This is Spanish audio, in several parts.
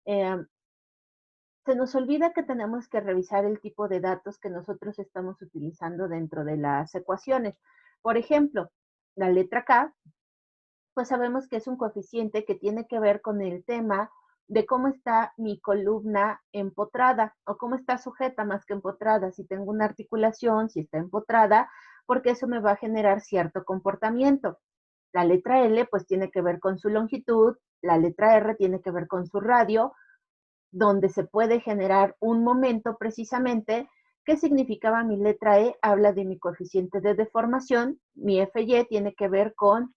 Eh, Se nos olvida que tenemos que revisar el tipo de datos que nosotros estamos utilizando dentro de las ecuaciones. Por ejemplo, la letra K, pues sabemos que es un coeficiente que tiene que ver con el tema de cómo está mi columna empotrada o cómo está sujeta más que empotrada, si tengo una articulación, si está empotrada, porque eso me va a generar cierto comportamiento. La letra L pues tiene que ver con su longitud, la letra R tiene que ver con su radio, donde se puede generar un momento precisamente. ¿Qué significaba mi letra E? Habla de mi coeficiente de deformación, mi FY tiene que ver con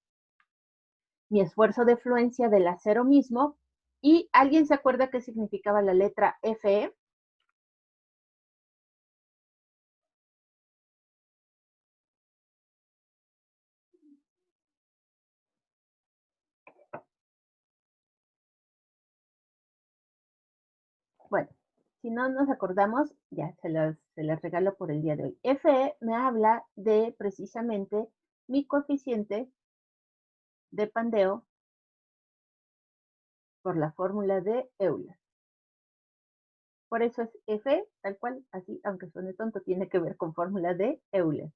mi esfuerzo de fluencia del acero mismo. ¿Y alguien se acuerda qué significaba la letra FE? Bueno, si no nos acordamos, ya se las regalo por el día de hoy. FE me habla de precisamente mi coeficiente de pandeo por la fórmula de Euler. Por eso es F, tal cual, así, aunque suene tonto, tiene que ver con fórmula de Euler.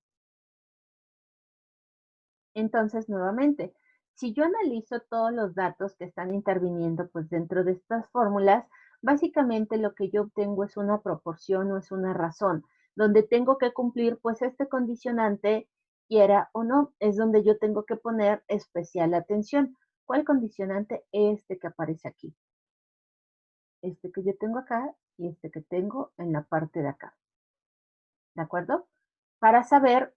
Entonces, nuevamente, si yo analizo todos los datos que están interviniendo pues dentro de estas fórmulas, básicamente lo que yo obtengo es una proporción o es una razón, donde tengo que cumplir pues este condicionante, quiera o no, es donde yo tengo que poner especial atención. ¿Cuál condicionante? Este que aparece aquí. Este que yo tengo acá y este que tengo en la parte de acá. ¿De acuerdo? Para saber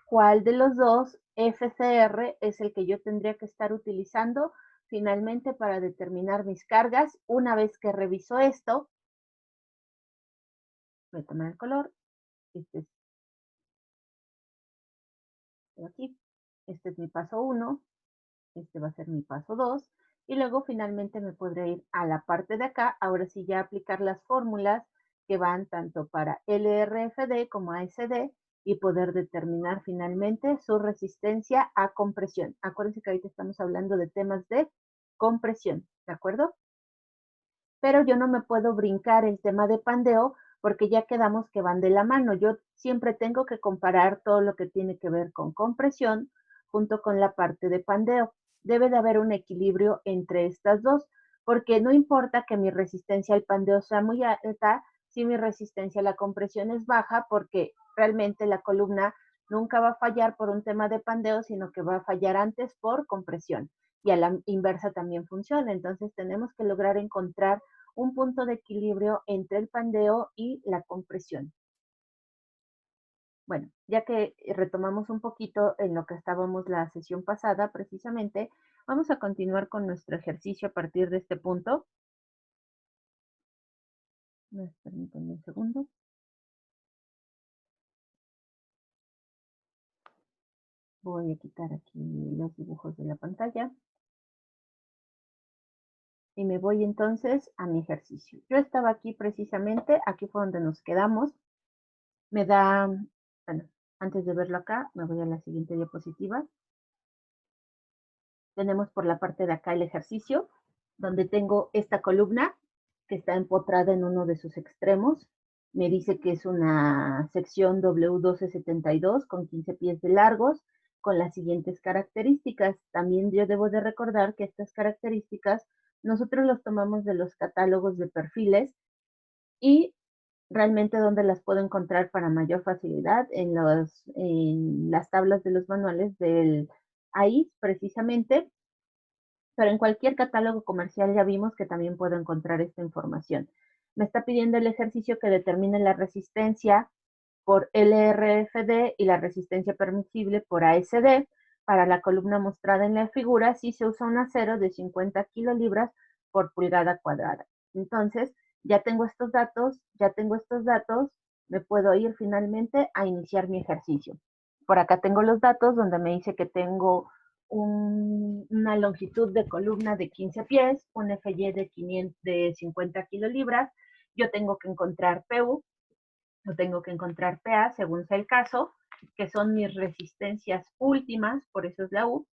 cuál de los dos FCR es el que yo tendría que estar utilizando finalmente para determinar mis cargas. Una vez que reviso esto, voy a tomar el color, este es aquí, este es mi paso 1, este va a ser mi paso 2, y luego finalmente me podré ir a la parte de acá, ahora sí ya aplicar las fórmulas que van tanto para LRFD como ASD y poder determinar finalmente su resistencia a compresión. Acuérdense que ahorita estamos hablando de temas de compresión, ¿de acuerdo? Pero yo no me puedo brincar el tema de pandeo porque ya quedamos que van de la mano. Yo siempre tengo que comparar todo lo que tiene que ver con compresión junto con la parte de pandeo. Debe de haber un equilibrio entre estas dos, porque no importa que mi resistencia al pandeo sea muy alta, si mi resistencia a la compresión es baja, porque realmente la columna nunca va a fallar por un tema de pandeo, sino que va a fallar antes por compresión. Y a la inversa también funciona. Entonces tenemos que lograr encontrar un punto de equilibrio entre el pandeo y la compresión. Bueno, ya que retomamos un poquito en lo que estábamos la sesión pasada, precisamente, vamos a continuar con nuestro ejercicio a partir de este punto. Permítanme un segundo. Voy a quitar aquí los dibujos de la pantalla. Y me voy entonces a mi ejercicio. Yo estaba aquí precisamente, aquí fue donde nos quedamos. Me da, bueno, antes de verlo acá, me voy a la siguiente diapositiva. Tenemos por la parte de acá el ejercicio, donde tengo esta columna que está empotrada en uno de sus extremos. Me dice que es una sección W1272 con 15 pies de largos, con las siguientes características. También yo debo de recordar que estas características nosotros los tomamos de los catálogos de perfiles y realmente donde las puedo encontrar para mayor facilidad en las tablas de los manuales del AIS precisamente, pero en cualquier catálogo comercial ya vimos que también puedo encontrar esta información. Me está pidiendo el ejercicio que determine la resistencia por LRFD y la resistencia permisible por ASD para la columna mostrada en la figura si se usa un acero de 50 kilolibras por pulgada cuadrada. Entonces, ya tengo estos datos, me puedo ir finalmente a iniciar mi ejercicio. Por acá tengo los datos donde me dice que tengo una longitud de columna de 15 pies, un FY de 50 kilolibras. Yo tengo que encontrar PU, yo tengo que encontrar PA según sea el caso, que son mis resistencias últimas, por eso es la U.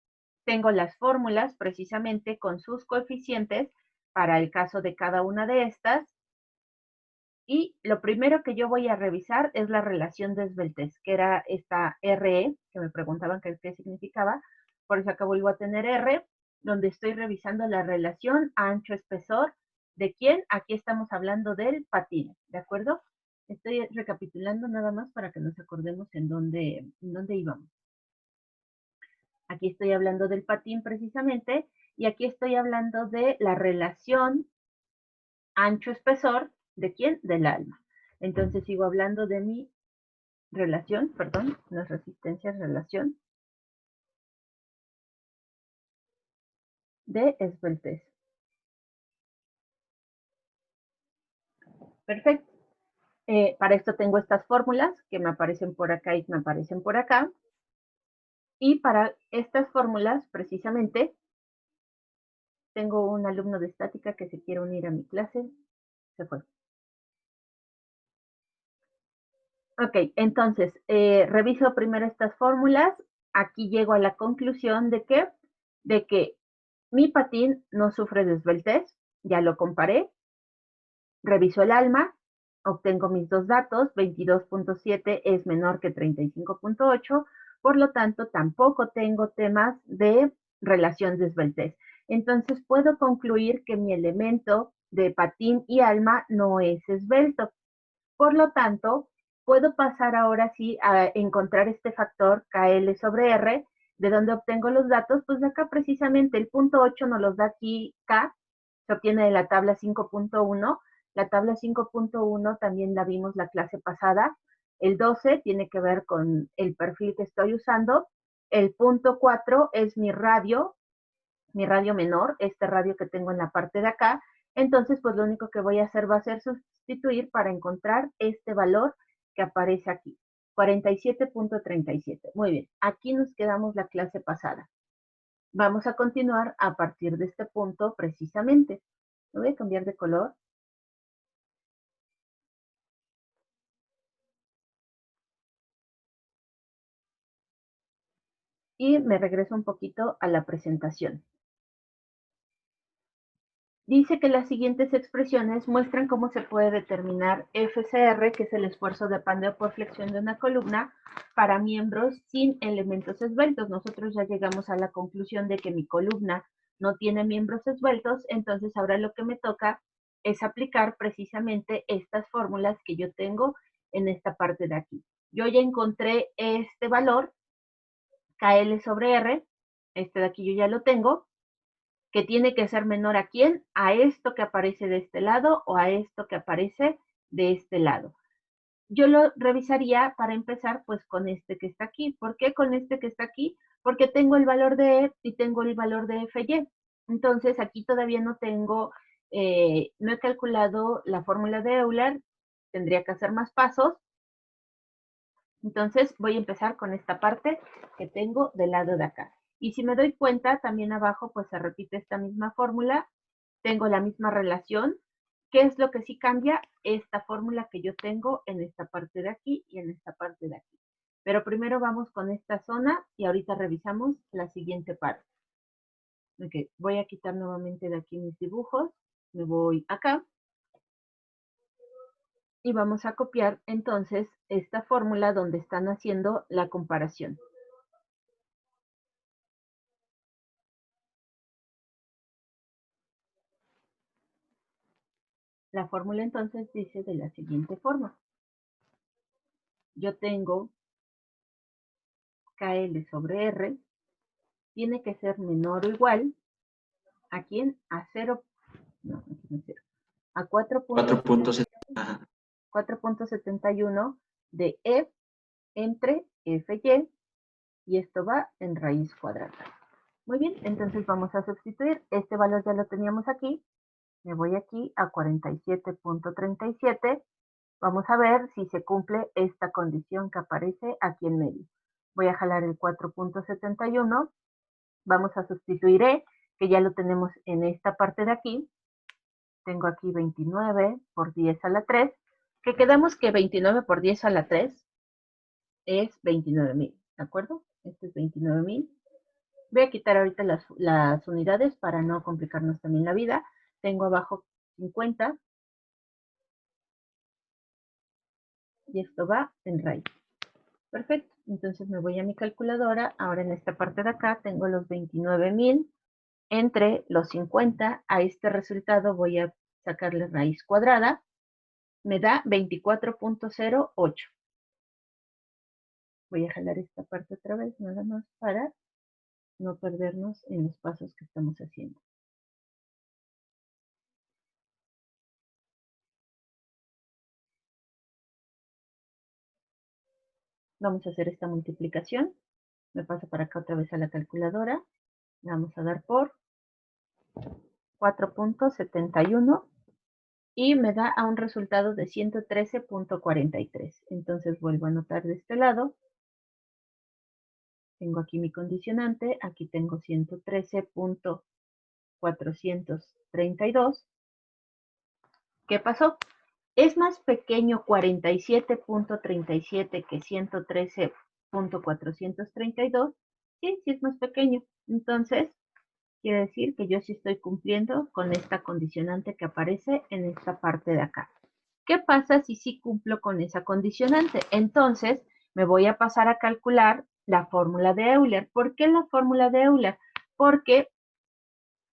Tengo las fórmulas precisamente con sus coeficientes para el caso de cada una de estas. Y lo primero que yo voy a revisar es la relación de esbeltez, que era esta RE, que me preguntaban qué significaba. Por eso acá vuelvo a tener R, donde estoy revisando la relación ancho-espesor. ¿De quién? Aquí estamos hablando del patín, ¿de acuerdo? Estoy recapitulando nada más para que nos acordemos en dónde íbamos. Aquí estoy hablando del patín precisamente, y aquí estoy hablando de la relación ancho-espesor, ¿de quién? Del alma. Entonces sigo hablando de mi relación, perdón, no es resistencia, es relación de esbeltez. Perfecto. Para esto tengo estas fórmulas que me aparecen por acá y me aparecen por acá. Y para estas fórmulas, precisamente, tengo un alumno de estática que se quiere unir a mi clase. Se fue. Ok, entonces, reviso primero estas fórmulas. Aquí llego a la conclusión de que mi patín no sufre de esbeltez, ya lo comparé. Reviso el alma, obtengo mis dos datos, 22.7 es menor que 35.8, por lo tanto tampoco tengo temas de relación de esbeltez. Entonces puedo concluir que mi elemento de patín y alma no es esbelto. Por lo tanto, puedo pasar ahora sí a encontrar este factor KL sobre R. ¿De dónde obtengo los datos? Pues de acá precisamente el punto 8 nos los da aquí K, se obtiene de la tabla 5.1. La tabla 5.1 también la vimos la clase pasada. El 12 tiene que ver con el perfil que estoy usando. El punto 4 es mi radio menor, este radio que tengo en la parte de acá. Entonces, pues lo único que voy a hacer va a ser sustituir para encontrar este valor que aparece aquí, 47.37. Muy bien, aquí nos quedamos la clase pasada. Vamos a continuar a partir de este punto precisamente. Me voy a cambiar de color. Y me regreso un poquito a la presentación. Dice que las siguientes expresiones muestran cómo se puede determinar FCR, que es el esfuerzo de pandeo por flexión de una columna, para miembros sin elementos esbeltos. Nosotros ya llegamos a la conclusión de que mi columna no tiene miembros esbeltos, entonces ahora lo que me toca es aplicar precisamente estas fórmulas que yo tengo en esta parte de aquí. Yo ya encontré este valor, KL sobre R, este de aquí yo ya lo tengo, que tiene que ser menor a quién, a esto que aparece de este lado o a esto que aparece de este lado. Yo lo revisaría para empezar pues con este que está aquí. ¿Por qué con este que está aquí? Porque tengo el valor de E y tengo el valor de FY. Entonces aquí todavía no tengo, no he calculado la fórmula de Euler, tendría que hacer más pasos. Entonces voy a empezar con esta parte que tengo del lado de acá. Y si me doy cuenta, también abajo pues se repite esta misma fórmula, tengo la misma relación. ¿Qué es lo que sí cambia? Esta fórmula que yo tengo en esta parte de aquí y en esta parte de aquí. Pero primero vamos con esta zona y ahorita revisamos la siguiente parte. Okay, voy a quitar nuevamente de aquí mis dibujos, me voy acá y vamos a copiar entonces esta fórmula donde están haciendo la comparación. La fórmula entonces dice de la siguiente forma. Yo tengo KL sobre R, tiene que ser menor o igual a quién, a 0, no, no 0, a 4.71 de E entre FY, y esto va en raíz cuadrada. Muy bien, entonces vamos a sustituir, este valor ya lo teníamos aquí, me voy aquí a 47.37, vamos a ver si se cumple esta condición que aparece aquí en medio. Voy a jalar el 4.71, vamos a sustituir E, que ya lo tenemos en esta parte de aquí, tengo aquí 29 por 10 a la 3, que quedamos que 29 por 10 a la 3 es 29,000, ¿de acuerdo? Este es 29,000. Voy a quitar ahorita las unidades para no complicarnos también la vida. tengo abajo 50 y esto va en raíz. Perfecto, entonces me voy a mi calculadora. Ahora en esta parte de acá tengo los 29,000 entre los 50. A este resultado voy a sacarle raíz cuadrada. Me da 24.08. Voy a jalar esta parte otra vez, nada más para no perdernos en los pasos que estamos haciendo. Vamos a hacer esta multiplicación. Me paso para acá otra vez a la calculadora. Le vamos a dar por 4.71 y me da a un resultado de 113.43. Entonces vuelvo a anotar de este lado. Tengo aquí mi condicionante, aquí tengo 113.432. ¿Qué pasó? ¿Es más pequeño 47.37 que 113.432? Sí, sí es más pequeño. Entonces, quiere decir que yo sí estoy cumpliendo con esta condicionante que aparece en esta parte de acá. ¿Qué pasa si sí cumplo con esa condicionante? Entonces, me voy a pasar a calcular la fórmula de Euler. ¿Por qué la fórmula de Euler? Porque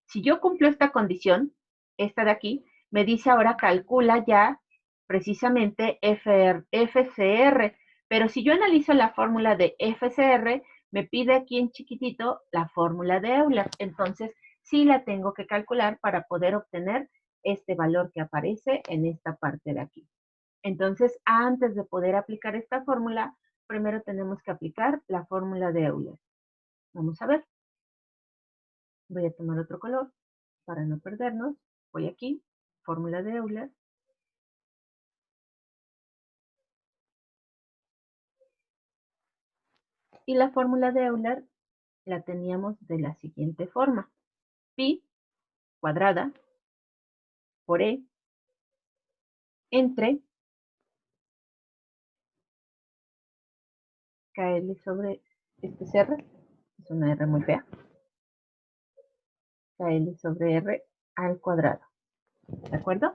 si yo cumplo esta condición, esta de aquí, me dice ahora calcula ya precisamente FCR. Pero si yo analizo la fórmula de FCR, me pide aquí en chiquitito la fórmula de Euler. Entonces, sí la tengo que calcular para poder obtener este valor que aparece en esta parte de aquí. Entonces, antes de poder aplicar esta fórmula, primero tenemos que aplicar la fórmula de Euler. Vamos a ver. Voy a tomar otro color para no perdernos. Voy aquí, fórmula de Euler. Y la fórmula de Euler la teníamos de la siguiente forma. Pi cuadrada por E entre KL sobre este es R, es una R muy fea, KL sobre R al cuadrado. ¿De acuerdo?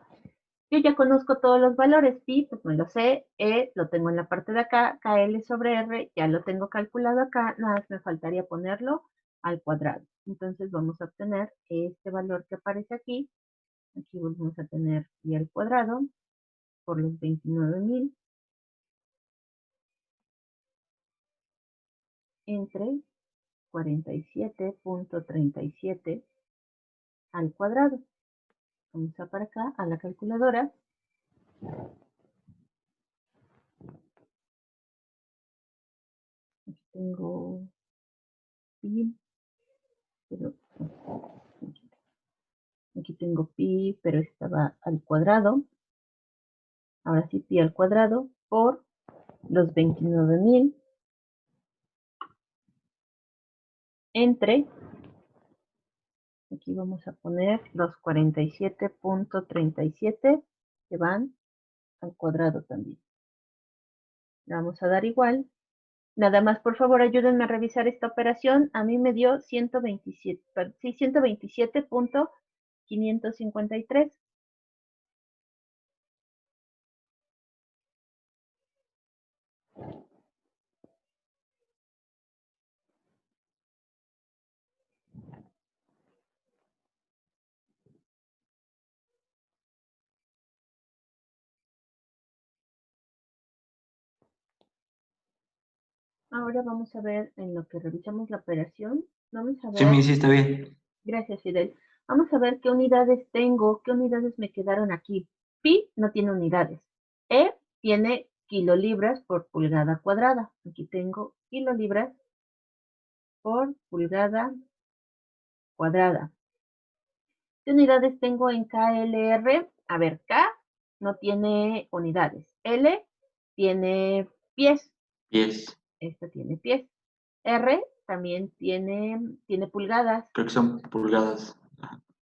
Yo ya conozco todos los valores, pi, pues me lo sé, e lo tengo en la parte de acá, kl sobre r, ya lo tengo calculado acá, nada más me faltaría ponerlo al cuadrado. Entonces vamos a obtener este valor que aparece aquí, aquí volvemos a tener pi al cuadrado por los 29,000 entre 47.37 al cuadrado. Vamos a para acá a la calculadora. Aquí tengo pi, pero aquí tengo pi, pero estaba al cuadrado. Ahora sí, pi al cuadrado por los 29,000 entre, aquí vamos a poner los 47.37 que van al cuadrado también. Le vamos a dar igual. Nada más, por favor, ayúdenme a revisar esta operación. A mí me dio 127, sí, 127.553. Ahora vamos a ver en lo que revisamos la operación. Vamos a Sí, ver. sí, está bien. Gracias, Fidel. Vamos a ver qué unidades tengo, qué unidades me quedaron aquí. Pi no tiene unidades. E tiene kilolibras por pulgada cuadrada. Aquí tengo kilolibras por pulgada cuadrada. ¿Qué unidades tengo en KLR? A ver, K no tiene unidades. L tiene pies. 10. Esta tiene pies. R también tiene pulgadas. Creo que son pulgadas.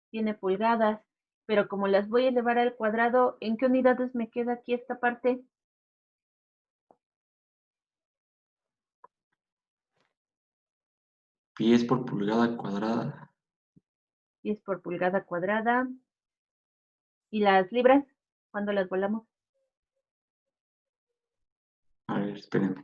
Tiene pulgadas, pero como las voy a elevar al cuadrado, ¿en qué unidades me queda aquí esta parte? Pies por pulgada cuadrada. Pies por pulgada cuadrada. ¿Y las libras? ¿Cuándo las volamos? A ver, esperen.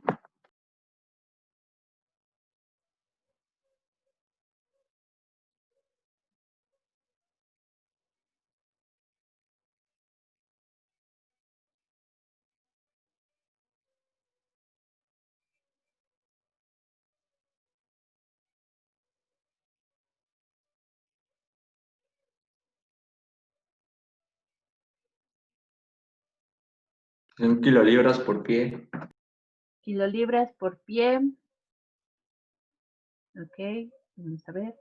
Son kilolibras por pie. Kilolibras por pie. Ok, vamos a ver.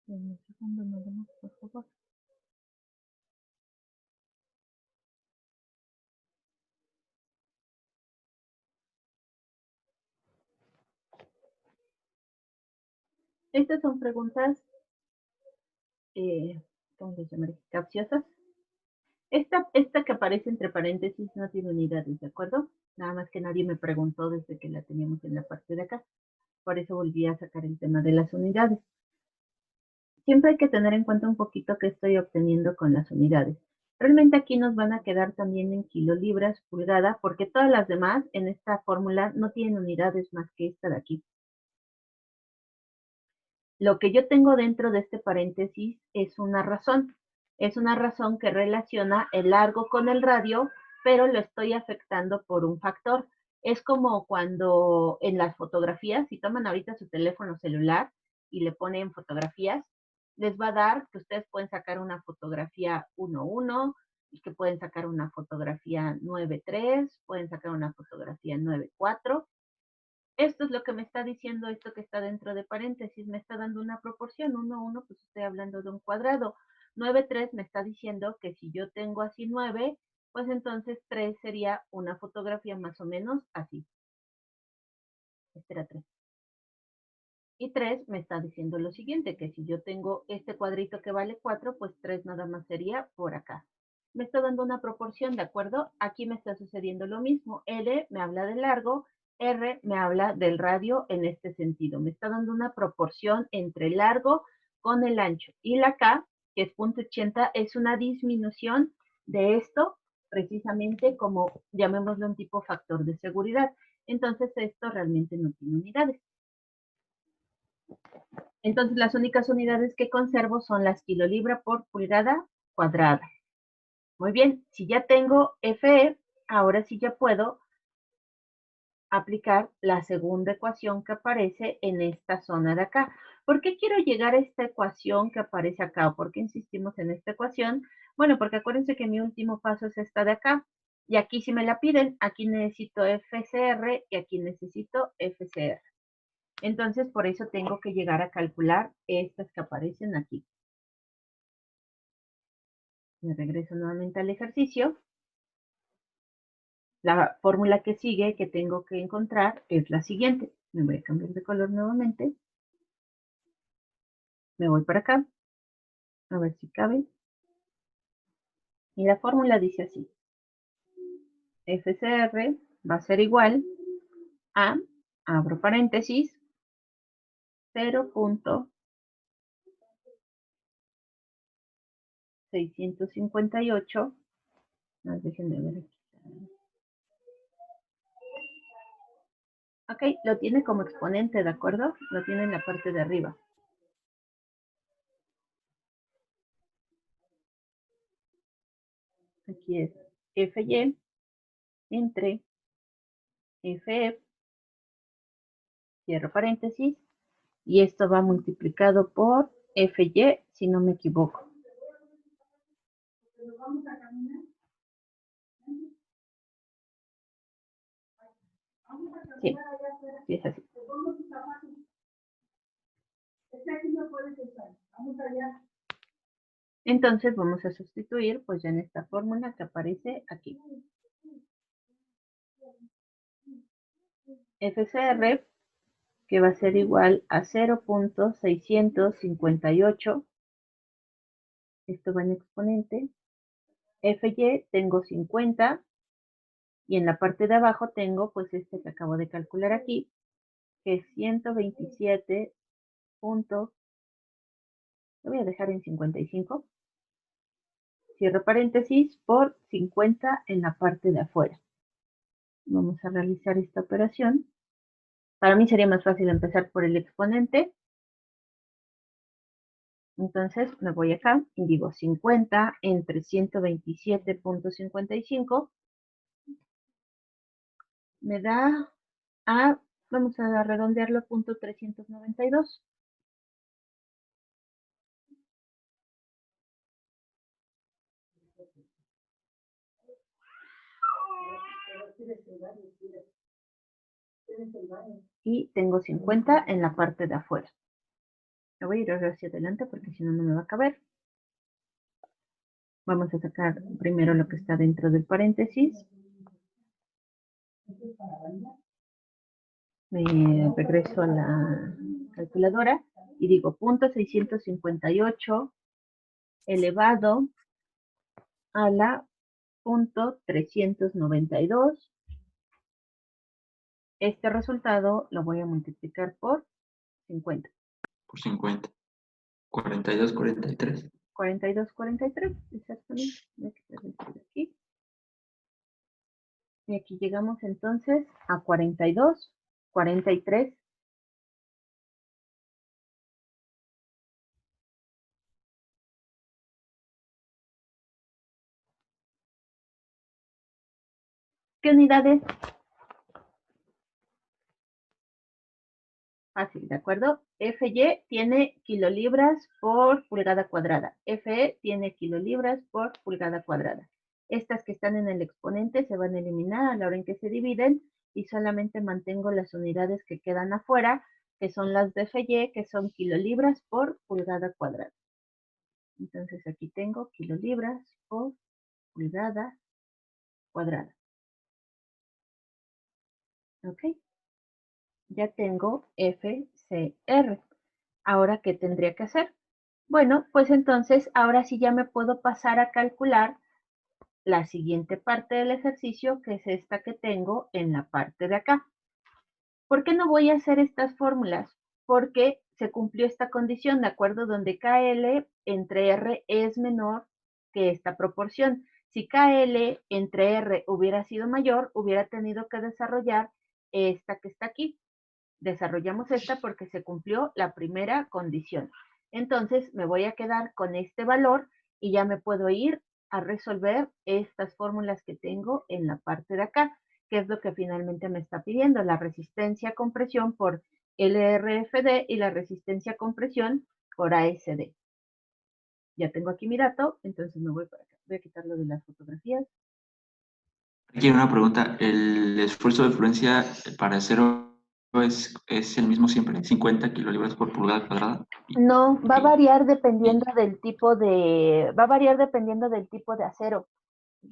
Un segundo nada más, por favor. Estas son preguntas, ¿cómo se llaman? Capciosas. Esta que aparece entre paréntesis no tiene unidades, ¿de acuerdo? Nada más que nadie me preguntó desde que la teníamos en la parte de acá. Por eso volví a sacar el tema de las unidades. Siempre hay que tener en cuenta un poquito qué estoy obteniendo con las unidades. Realmente aquí nos van a quedar también en kilolibras, pulgada, porque todas las demás en esta fórmula no tienen unidades más que esta de aquí. Lo que yo tengo dentro de este paréntesis es una razón. Es una razón que relaciona el largo con el radio, pero lo estoy afectando por un factor. Es como cuando en las fotografías, si toman ahorita su teléfono celular y le ponen fotografías, les va a dar que ustedes pueden sacar una fotografía 1.1 y que pueden sacar una fotografía 9.3, pueden sacar una fotografía 9.4. Esto es lo que me está diciendo esto que está dentro de paréntesis, me está dando una proporción, 1:1, pues estoy hablando de un cuadrado. 9:3 me está diciendo que si yo tengo así 9, pues entonces 3 sería una fotografía más o menos así. Este era 3. Y 3 me está diciendo lo siguiente, que si yo tengo este cuadrito que vale 4, pues 3 nada más sería por acá. Me está dando una proporción, ¿de acuerdo? Aquí me está sucediendo lo mismo. L me habla de largo, R me habla del radio en este sentido. Me está dando una proporción entre el largo con el ancho. Y la K, que es 0.80, es una disminución de esto, precisamente como llamémoslo un tipo factor de seguridad. Entonces esto realmente no tiene unidades. Entonces las únicas unidades que conservo son las kilolibra por pulgada cuadrada. Muy bien, si ya tengo FE, ahora sí ya puedo aplicar la segunda ecuación que aparece en esta zona de acá. ¿Por qué quiero llegar a esta ecuación que aparece acá? ¿Por qué insistimos en esta ecuación? Bueno, porque acuérdense que mi último paso es esta de acá. Y aquí si me la piden, aquí necesito FCR y aquí necesito FCR. Entonces, por eso tengo que llegar a calcular estas que aparecen aquí. Me regreso nuevamente al ejercicio. La fórmula que sigue que tengo que encontrar es la siguiente. Me voy a cambiar de color nuevamente. Me voy para acá. A ver si cabe. Y la fórmula dice así. FCR va a ser igual a, abro paréntesis, 0.658. Déjenme ver aquí. Ok, lo tiene como exponente, ¿de acuerdo? Lo tiene en la parte de arriba. Aquí es FY entre FF, cierro paréntesis, y esto va multiplicado por FY, si no me equivoco. Sí, sí es así. Entonces vamos a sustituir pues ya en esta fórmula que aparece aquí. FCR, que va a ser igual a 0.658. Esto va en exponente. FY tengo 50. Y en la parte de abajo tengo pues este que acabo de calcular aquí, que es 127 punto, lo voy a dejar en 55, cierro paréntesis, por 50 en la parte de afuera. Vamos a realizar esta operación. Para mí sería más fácil empezar por el exponente. Entonces me voy acá y digo 50 entre 127.55 me da a, vamos a redondearlo a punto 392. Y tengo 50 en la parte de afuera. Me voy a ir hacia adelante porque si no, no me va a caber. Vamos a sacar primero lo que está dentro del paréntesis. Me regreso a la calculadora y digo punto 658 elevado a la punto 392. Este resultado lo voy a multiplicar por 50. Por 50. 42, 43. 42, 43, exactamente. Voy a quitar esto de aquí. Y aquí llegamos entonces a 42, 43. ¿Qué unidades? Fácil, ¿de acuerdo? FY tiene kilolibras por pulgada cuadrada. FE tiene kilolibras por pulgada cuadrada. Estas que están en el exponente se van a eliminar a la hora en que se dividen y solamente mantengo las unidades que quedan afuera, que son las de FY, que son kilolibras por pulgada cuadrada. Entonces aquí tengo kilolibras por pulgada cuadrada. ¿Ok? Ya tengo FCR. Ahora, ¿qué tendría que hacer? Bueno, pues entonces ahora sí ya me puedo pasar a calcular la siguiente parte del ejercicio, que es esta que tengo en la parte de acá. ¿Por qué no voy a hacer estas fórmulas? Porque se cumplió esta condición, ¿de acuerdo? Donde KL entre R es menor que esta proporción. Si KL entre R hubiera sido mayor, hubiera tenido que desarrollar esta que está aquí. Desarrollamos esta porque se cumplió la primera condición. Entonces me voy a quedar con este valor y ya me puedo ir a resolver estas fórmulas que tengo en la parte de acá, que es lo que finalmente me está pidiendo, la resistencia a compresión por LRFD y la resistencia a compresión por ASD. Ya tengo aquí mi dato, entonces me voy para acá. Voy a quitarlo de las fotografías. Aquí hay una pregunta. ¿El esfuerzo de fluencia para acero es el mismo siempre? ¿50 kilolibras por pulgada cuadrada? No, va a Y- variar dependiendo y- del tipo de acero. ajá,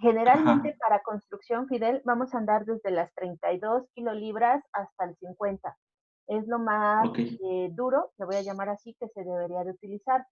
Generalmente para construcción, Fidel, vamos a andar desde las 32 kilolibras hasta el 50. Es lo más ok. duro, le voy a llamar así, que se debería de utilizar.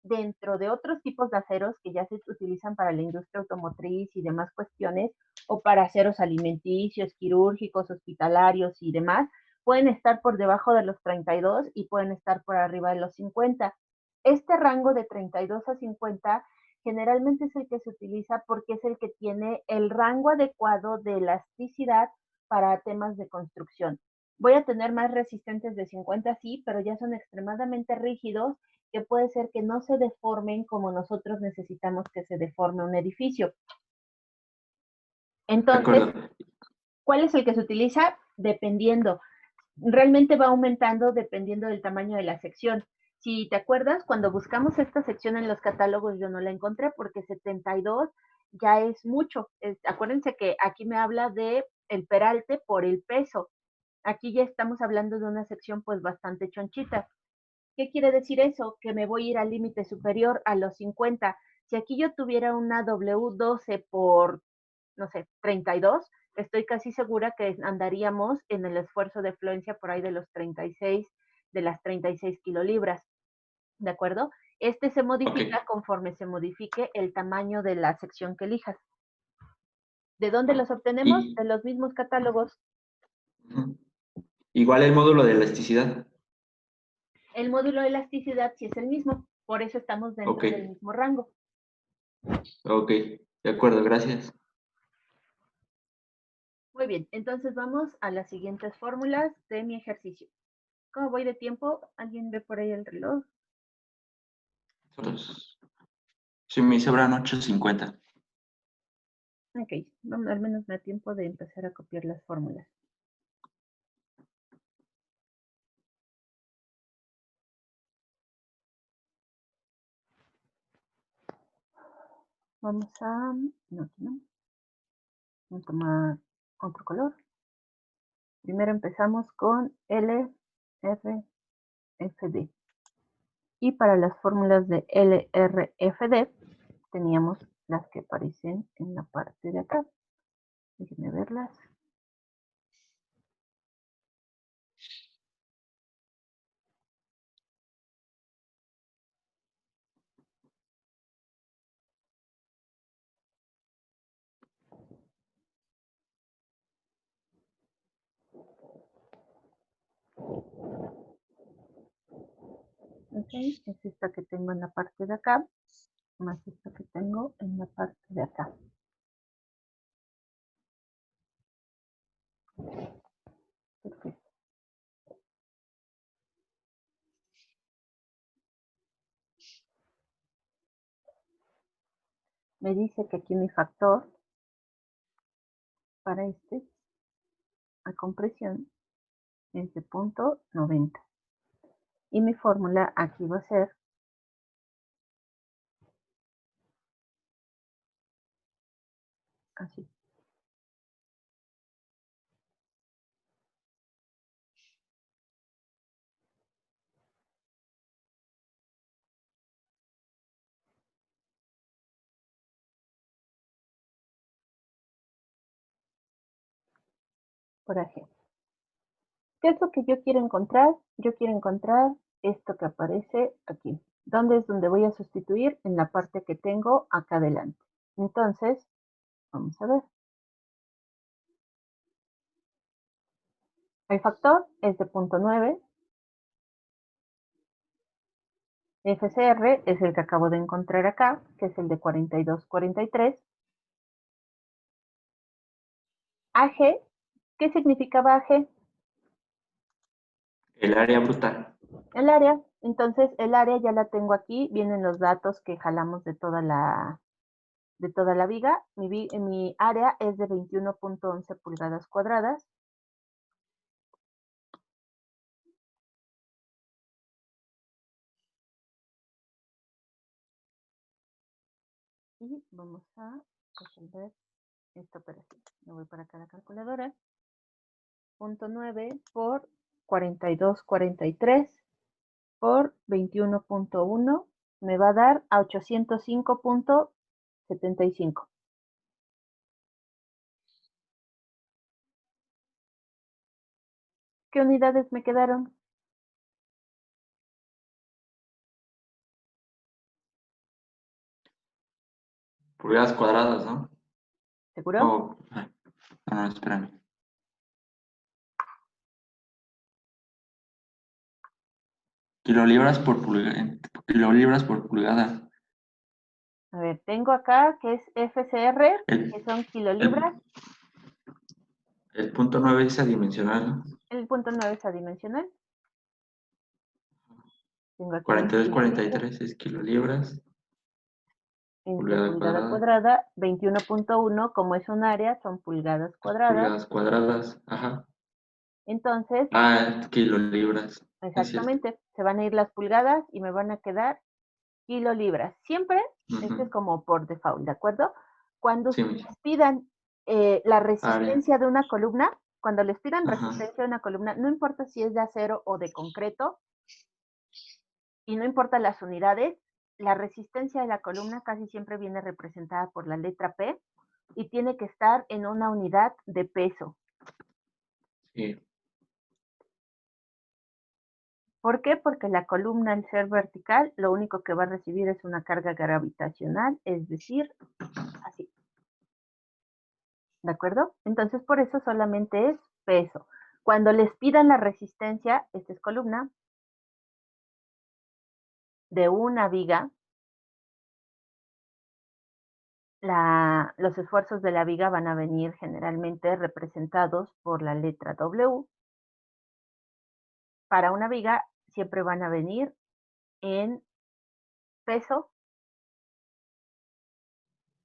Dentro de otros tipos de aceros que ya se utilizan para la industria automotriz y demás cuestiones, o para aceros alimenticios, quirúrgicos, hospitalarios y demás, pueden estar por debajo de los 32 y pueden estar por arriba de los 50. Este rango de 32 a 50 generalmente es el que se utiliza porque es el que tiene el rango adecuado de elasticidad para temas de construcción. Voy a tener más resistentes de 50, sí, pero ya son extremadamente rígidos, que puede ser que no se deformen como nosotros necesitamos que se deforme un edificio. De Entonces, acuerdo. ¿cuál es el que se utiliza? Dependiendo. Realmente va aumentando dependiendo del tamaño de la sección. Si te acuerdas, cuando buscamos esta sección en los catálogos, yo no la encontré porque 72 ya es mucho. Acuérdense que aquí me habla de el peralte por el peso. Aquí ya estamos hablando de una sección pues bastante chonchita. ¿Qué quiere decir eso? Que me voy a ir al límite superior a los 50. Si aquí yo tuviera una W12 por, no sé, 32, estoy casi segura que andaríamos en el esfuerzo de fluencia por ahí de los 36, de las 36 kilolibras. ¿De acuerdo? Este se modifica Ok. conforme se modifique el tamaño de la sección que elijas. ¿De dónde los obtenemos? Y, De los mismos catálogos. ujú. Igual el módulo de elasticidad. El módulo de elasticidad sí es el mismo, por eso estamos dentro Ok, del mismo rango. ok, de acuerdo, gracias. Muy bien, entonces vamos a las siguientes fórmulas de mi ejercicio. ¿Cómo voy de tiempo? ¿Alguien ve por ahí el reloj? Si me sobran 8:50. Ok, vamos, al menos me da tiempo de empezar a copiar las fórmulas. Vamos a... No, aquí no. Vamos a tomar otro color. Primero empezamos con LRFD. Y para las fórmulas de LRFD teníamos las que aparecen en la parte de acá. Déjenme verlas. Ok, es esta que tengo en la parte de acá, más esta que tengo en la parte de acá. Perfecto. Me dice que aquí mi factor para a compresión es de 0.90. Y mi fórmula aquí va a ser así. Por ejemplo. ¿Qué es lo que yo quiero encontrar? Yo quiero encontrar esto que aparece aquí. ¿Dónde es donde voy a sustituir? En la parte que tengo acá adelante. Entonces, vamos a ver. El factor es de 0.9. FCR es el que acabo de encontrar acá, que es el de 42,43. AG, ¿qué significaba AG? El área brutal. El área. Entonces, el área ya la tengo aquí. Vienen los datos que jalamos de toda la viga. Mi área es de 21,11 pulgadas cuadradas. Y vamos a resolver esta operación. Me voy para acá a la calculadora. 0.9 por 42,43 por 21,1 me va a dar a 805,75. ¿Qué unidades me quedaron? Pulgadas cuadradas, ¿no? ¿Seguro? Oh, no, espérame. Kilolibras por pulgada. A ver, tengo acá que es FCR, El, que son kilolibras. el, el punto 9 es adimensional, ¿no? El punto 9 es adimensional. Tengo aquí mis kilolibras 42,43 es kilolibras, entre pulgada pulgada cuadrada, cuadrada. 21,1, como es un área, son pulgadas cuadradas. pulgadas cuadradas, ajá. Entonces, Kilolibras, es cierto. exactamente, se van a ir las pulgadas y me van a quedar kilolibras. Siempre, este es Ujú. como por default, ¿de acuerdo? Cuando Sí, ustedes pidan la área, resistencia de una columna, cuando les pidan ajá, resistencia de una columna, no importa si es de acero o de concreto, y no importa las unidades, la resistencia de la columna casi siempre viene representada por la letra P y tiene que estar en una unidad de peso. sí. ¿Por qué? Porque la columna, al ser vertical, lo único que va a recibir es una carga gravitacional, es decir, así. ¿De acuerdo? Entonces, por eso solamente es peso. Cuando les pidan la resistencia, esta es columna, de una viga, los esfuerzos de la viga van a venir generalmente representados por la letra W. Para una viga siempre van a venir en peso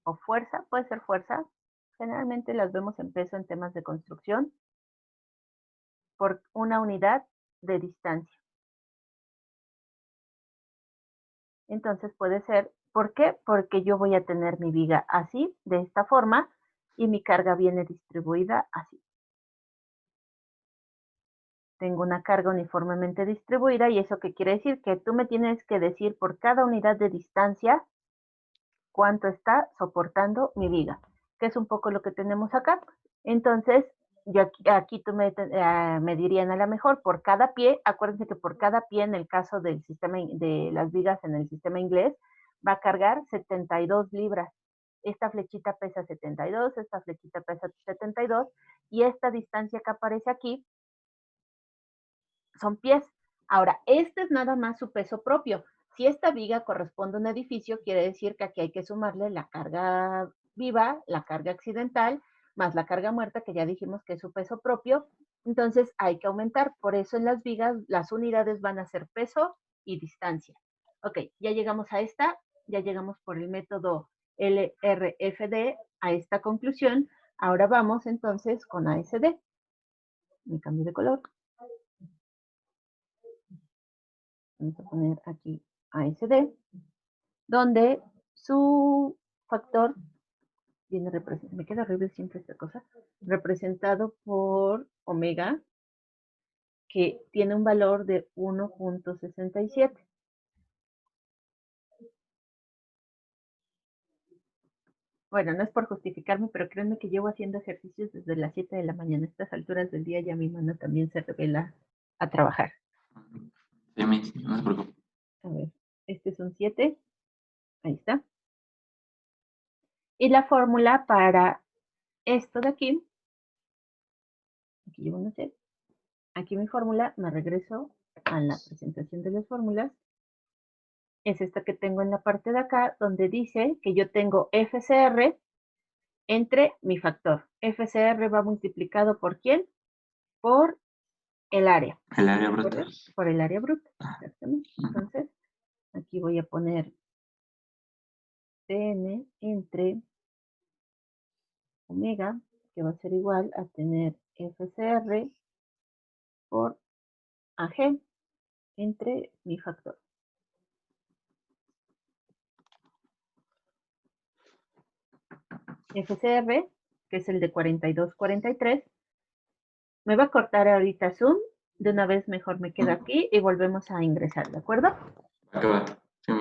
o fuerza, puede ser fuerza, generalmente las vemos en peso en temas de construcción, por una unidad de distancia. Entonces puede ser, ¿por qué? Porque yo voy a tener mi viga así, de esta forma, y mi carga viene distribuida así. Tengo una carga uniformemente distribuida, y eso qué quiere decir, que tú me tienes que decir por cada unidad de distancia cuánto está soportando mi viga, que es un poco lo que tenemos acá. Entonces, yo aquí tú me dirían a lo mejor por cada pie, acuérdense que por cada pie en el caso del sistema de las vigas en el sistema inglés, va a cargar 72 libras. Esta flechita pesa 72, esta flechita pesa 72, y esta distancia que aparece aquí son pies. Ahora, este es nada más su peso propio. Si esta viga corresponde a un edificio, quiere decir que aquí hay que sumarle la carga viva, la carga accidental, más la carga muerta, que ya dijimos que es su peso propio. Entonces hay que aumentar. Por eso en las vigas las unidades van a ser peso y distancia. Ok, ya llegamos a esta, ya llegamos por el método LRFD a esta conclusión. Ahora vamos entonces con ASD. Me cambio de color. Vamos a poner aquí ASD, donde su factor viene representado, me queda horrible siempre esta cosa, representado por omega, que tiene un valor de 1.67. Bueno, no es por justificarme, pero créanme que llevo haciendo ejercicios desde las 7 de la mañana. A estas alturas del día ya mi mano también se revela a trabajar. Sí, no se preocupe. A ver, este es un 7. Ahí está. Y la fórmula para esto de aquí llevo un 7. Aquí mi fórmula, me regreso a la presentación de las fórmulas. Es esta que tengo en la parte de acá, donde dice que yo tengo FCR entre mi factor. FCR va multiplicado por ¿quién? Por el área. El área bruta. Por el área bruta, exactamente. Entonces, aquí voy a poner TN entre omega, que va a ser igual a tener FCR por AG entre mi factor. FCR, que es el de 42-43, me va a cortar ahorita Zoom, de una vez mejor me quedo aquí y volvemos a ingresar, ¿de acuerdo? Acaba. Sí,